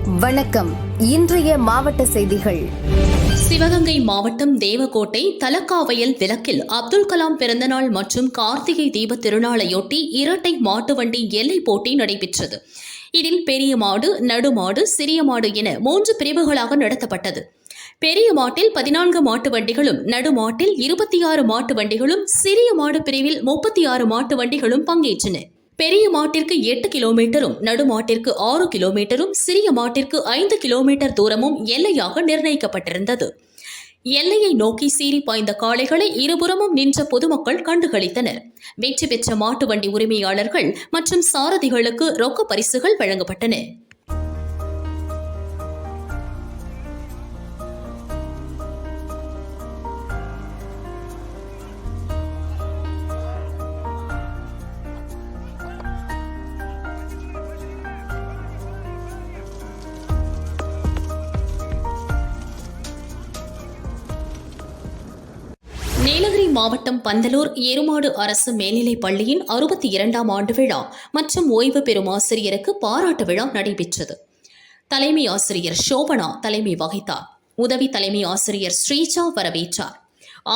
வணக்கம். இன்றைய மாவட்ட செய்திகள். சிவகங்கை மாவட்டம் தேவக்கோட்டை தலக்காவயல் விலக்கில் அப்துல் கலாம் பிறந்தநாள் மற்றும் கார்த்திகை தீப திருநாளையொட்டி இரட்டை மாட்டு வண்டி எல்லை போட்டி நடைபெற்றது. இதில் பெரிய மாடு, நடுமாடு, சிறிய மாடு என 3 பிரிவுகளாக நடத்தப்பட்டது. பெரிய மாட்டில் 14 மாட்டு வண்டிகளும், நடுமாட்டில் 26 மாட்டு வண்டிகளும், சிறிய மாடு பிரிவில் 36 மாட்டு வண்டிகளும் பங்கேற்றன. பெரிய மாட்டிற்கு 8 கிலோமீட்டரும், நடுமாட்டிற்கு 6 கிலோமீட்டரும், சிறிய மாட்டிற்கு 5 கிலோமீட்டர் தூரமும் எல்லையாக நிர்ணயிக்கப்பட்டிருந்தது. எல்லையை நோக்கி சீறி பாய்ந்த காளைகளை இருபுறமும் நின்ற பொதுமக்கள் கண்டுகளித்தனர். வெற்றி பெற்ற மாட்டு வண்டி உரிமையாளர்கள் மற்றும் சாரதிகளுக்கு ரொக்க பரிசுகள் வழங்கப்பட்டன. நீலகிரி மாவட்டம் பந்தலூர் எருமாடு அரசு மேல்நிலைப் பள்ளியின் 62ஆம் ஆண்டு விழா மற்றும் ஓய்வு பெறும் ஆசிரியருக்கு பாராட்டு விழா நடைபெற்றது. தலைமை ஆசிரியர் சோபனா தலைமை வகித்தார். உதவி தலைமை ஆசிரியர் ஸ்ரீஜா வரவேற்றார்.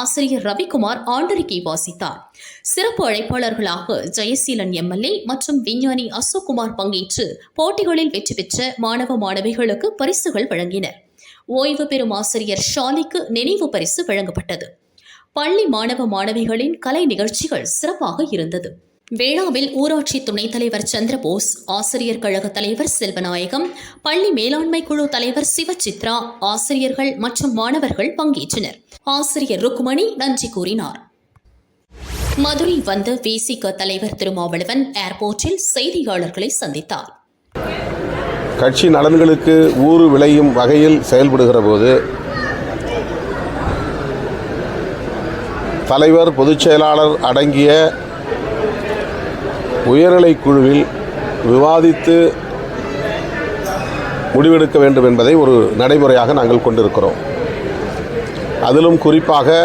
ஆசிரியர் ரவிக்குமார் ஆண்டறிக்கை வாசித்தார். சிறப்பு அழைப்பாளர்களாக ஜெயசீலன் எம்எல்ஏ மற்றும் விஞ்ஞானி அசோக்குமார் பங்கேற்று போட்டிகளில் வெற்றி பெற்ற மாணவ மாணவிகளுக்கு பரிசுகள் வழங்கினர். ஓய்வு பெறும் ஆசிரியர் ஷாலிக்கு நினைவு பரிசு வழங்கப்பட்டது. பள்ளி மாணவ மாணவிகளின் கலை நிகழ்ச்சிகள் சிறப்பாக இருந்தது. விழாவில் ஊராட்சி துணைத் தலைவர் சந்திரபோஸ், ஆசிரியர் கழக தலைவர் செல்வநாயகம், பள்ளி மேலாண்மை குழு தலைவர் சிவசித்ரா, ஆசிரியர்கள் மற்றும் மாணவர்கள் பங்கேற்றனர். ஆசிரியர் ருக்குமணி நன்றி கூறினார். மதுரை வந்த விசிக தலைவர் திருமாவளவன் ஏர்போர்ட்டில் செய்தியாளர்களை சந்தித்தார். கட்சி நலன்களுக்கு ஊறு விளையும் வகையில் செயல்படுகிற போது தலைவர், பொதுச் செயலாளர் அடங்கிய உயர்நிலைக் குழுவில் விவாதித்து முடிவெடுக்க வேண்டும் என்பதை ஒரு நடைமுறையாக நாங்கள் கொண்டிருக்கிறோம். அதிலும் குறிப்பாக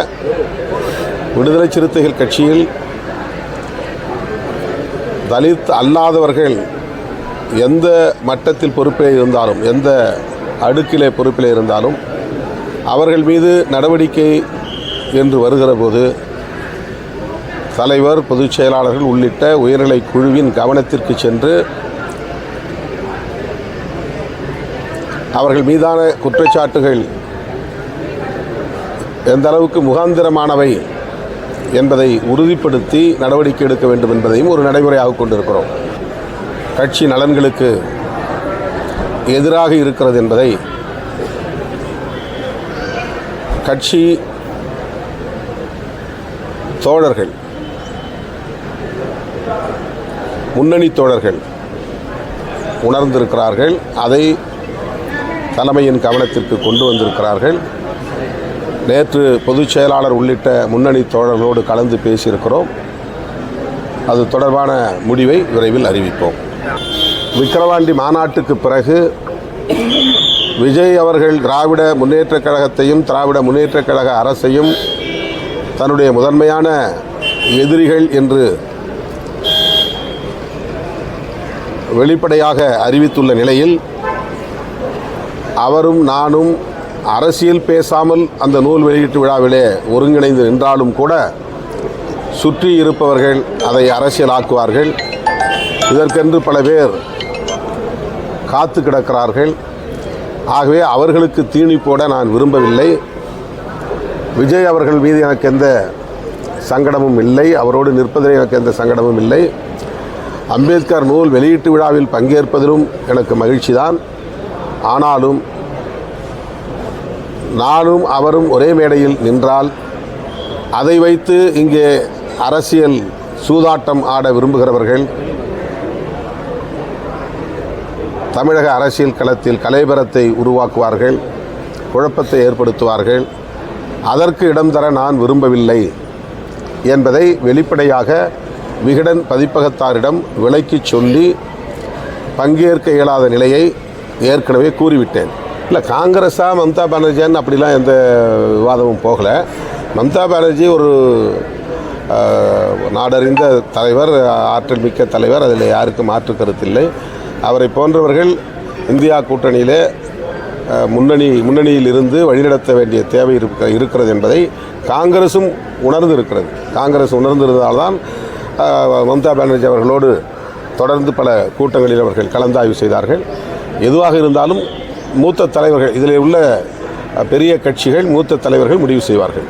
விடுதலை சிறுத்தைகள் கட்சியில் தலித் அல்லாதவர்கள் எந்த மட்டத்தில் பொறுப்பிலே இருந்தாலும், எந்த அடுக்கிலே பொறுப்பிலே இருந்தாலும் அவர்கள் மீது நடவடிக்கை என்று வருகிற போது தலைவர், பொதுச் செயலாளர்கள் உள்ளிட்ட உயர்நிலை குழுவின் கவனத்திற்கு சென்று அவர்கள் மீதான குற்றச்சாட்டுகள் எந்த அளவுக்கு முகாந்திரமானவை என்பதை உறுதிப்படுத்தி நடவடிக்கை எடுக்க வேண்டும் என்பதையும் ஒரு நடைமுறையாக கொண்டிருக்கிறோம். கட்சி நலன்களுக்கு எதிராக இருக்கிறது என்பதை கட்சி தோழர்கள், முன்னணி தோழர்கள் உணர்ந்திருக்கிறார்கள். அதை தலைமையின் கவனத்திற்கு கொண்டு வந்திருக்கிறார்கள். நேற்று பொதுச் செயலாளர் உள்ளிட்ட முன்னணி தோழர்களோடு கலந்து பேசியிருக்கிறோம். அது தொடர்பான முடிவை விரைவில் அறிவிப்போம். விக்கிரவாண்டி மாநாட்டுக்கு பிறகு விஜய் அவர்கள் திராவிட முன்னேற்றக் கழகத்தையும் திராவிட முன்னேற்றக் கழக அரசையும் தன்னுடைய முதன்மையான எதிரிகள் என்று வெளிப்படையாக அறிவித்துள்ள நிலையில் அவரும் நானும் அரசியல் பேசாமல் அந்த நூல் வெளியீட்டு விழாவிலே ஒருங்கிணைந்து நின்றாலும் கூட சுற்றி இருப்பவர்கள் அதை அரசியலாக்குவார்கள். இதற்கென்று பல பேர் காத்து கிடக்கிறார்கள். ஆகவே அவர்களுக்கு தீனி போட நான் விரும்பவில்லை. விஜய் அவர்கள் மீது எனக்கு எந்த சங்கடமும் இல்லை. அவரோடு நிற்பதில் எனக்கு எந்த சங்கடமும் இல்லை. அம்பேத்கர் நூல் வெளியீட்டு விழாவில் பங்கேற்பதிலும் எனக்கு மகிழ்ச்சி தான். ஆனாலும் நானும் அவரும் ஒரே மேடையில் நின்றால் அதை வைத்து இங்கே அரசியல் சூதாட்டம் ஆட விரும்புகிறவர்கள் தமிழக அரசியல் களத்தில் கலைபரத்தை உருவாக்குவார்கள், குழப்பத்தை ஏற்படுத்துவார்கள். அதற்கு இடம் தர நான் விரும்பவில்லை என்பதை வெளிப்படையாக விகடன் பதிப்பகத்தாரிடம் விளக்கிச் சொல்லி பங்கேற்க இயலாத நிலையை ஏற்கனவே கூறிவிட்டேன். இல்லை, காங்கிரஸா மம்தா பானர்ஜியான்னு அப்படிலாம் எந்த விவாதமும் போகலை. மம்தா பானர்ஜி ஒரு நாடறிந்த தலைவர், ஆற்றல் மிக்க தலைவர், அதில் யாருக்கும் மாற்று கருத்தில்லை. அவரை போன்றவர்கள் இந்தியா கூட்டணியிலே முன்னணியில் இருந்து வழிநடத்த வேண்டிய தேவை இருக்கிறது என்பதை காங்கிரஸும் உணர்ந்திருக்கிறது. காங்கிரஸ் உணர்ந்திருந்தால்தான் மம்தா பானர்ஜி அவர்களோடு தொடர்ந்து பல கூட்டங்களில் அவர்கள் கலந்தாய்வு செய்தார்கள். எதுவாக இருந்தாலும் மூத்த தலைவர்கள், இதில் உள்ள பெரிய கட்சிகள், மூத்த தலைவர்கள் முடிவு செய்வார்கள்.